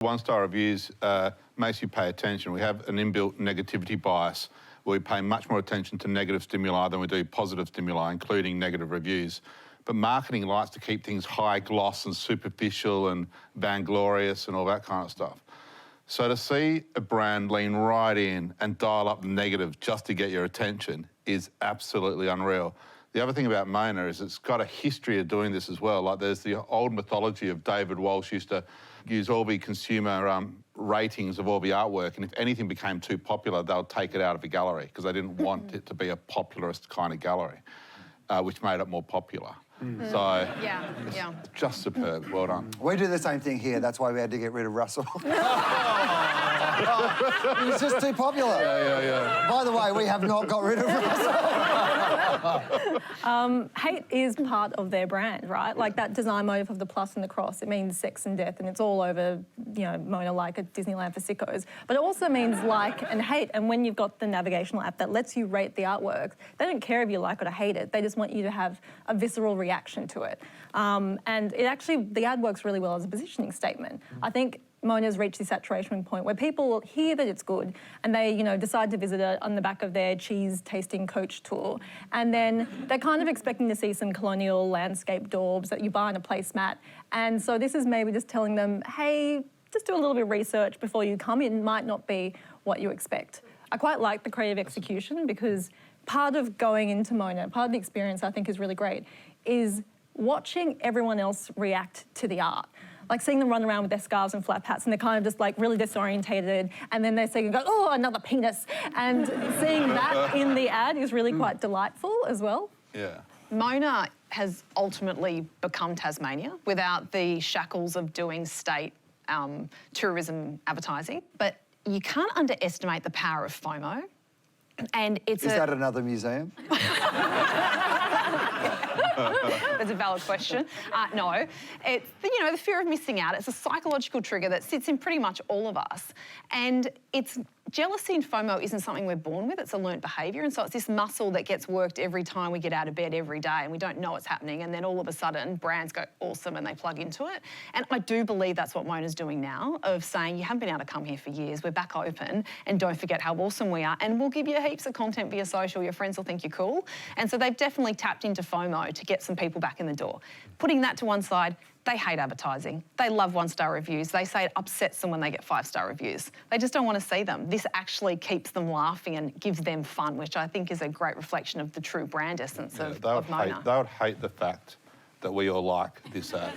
One-star reviews makes you pay attention. We have an inbuilt negativity bias where we pay much more attention to negative stimuli than we do positive stimuli, including negative reviews. But marketing likes to keep things high gloss and superficial and vainglorious and all that kind of stuff. So to see a brand lean right in and dial up the negative just to get your attention is absolutely unreal. The other thing about Mona is it's got a history of doing this as well. Like there's the old mythology of David Walsh used to use all the consumer ratings of all the artwork, and if anything became too popular, they'll take it out of the gallery because they didn't want it to be a popularist kind of gallery, which made it more popular. So, it's just superb. Well done. We do the same thing here. That's why we had to get rid of Russell. He was just too popular. Yeah. By the way, we have not got rid of Russell. Hate is part of their brand, right? Like that design motif of the plus and the cross, it means sex and death, and it's all over, you know, Mona like a Disneyland for sickos. But it also means like and hate, and when you've got the navigational app that lets you rate the artwork, they don't care if you like it or hate it. They just want you to have a visceral reaction to it. And it actually, the ad works really well as a positioning statement. I think Mona's reached this saturation point where people hear that it's good and they, you know, decide to visit it on the back of their cheese tasting coach tour. And then they're kind of expecting to see some colonial landscape daubs that you buy in a placemat. And so this is maybe just telling them, hey, just do a little bit of research before you come. It might not be what you expect. I quite like the creative execution because part of going into Mona, part of the experience I think is really great, is watching everyone else react to the art. Like seeing them run around with their scarves and flap hats and they're kind of just like really disorientated, and then they say, oh, another penis. And seeing that in the ad is really quite delightful as well. Yeah. Mona has ultimately become Tasmania without the shackles of doing state tourism advertising. But you can't underestimate the power of FOMO. And it's Is that another museum? That's a valid question. No, it's the fear of missing out. It's a psychological trigger that sits in pretty much all of us, and it's jealousy and FOMO isn't something we're born with. It's a learnt behaviour, and so it's this muscle that gets worked every time we get out of bed every day, and we don't know it's happening, and then all of a sudden brands go awesome and they plug into it. And I do believe that's what Mona's doing now, of saying you haven't been able to come here for years. We're back open, and don't forget how awesome we are, and we'll give you heaps of content via social. Your friends will think you're cool, and so they've definitely tapped into FOMO to get some people back in the door. Putting that to one side, they hate advertising. They love one-star reviews. They say it upsets them when they get five-star reviews. They just don't want to see them. This actually keeps them laughing and gives them fun, which I think is a great reflection of the true brand essence of Mona. They would hate the fact that we all like this ad.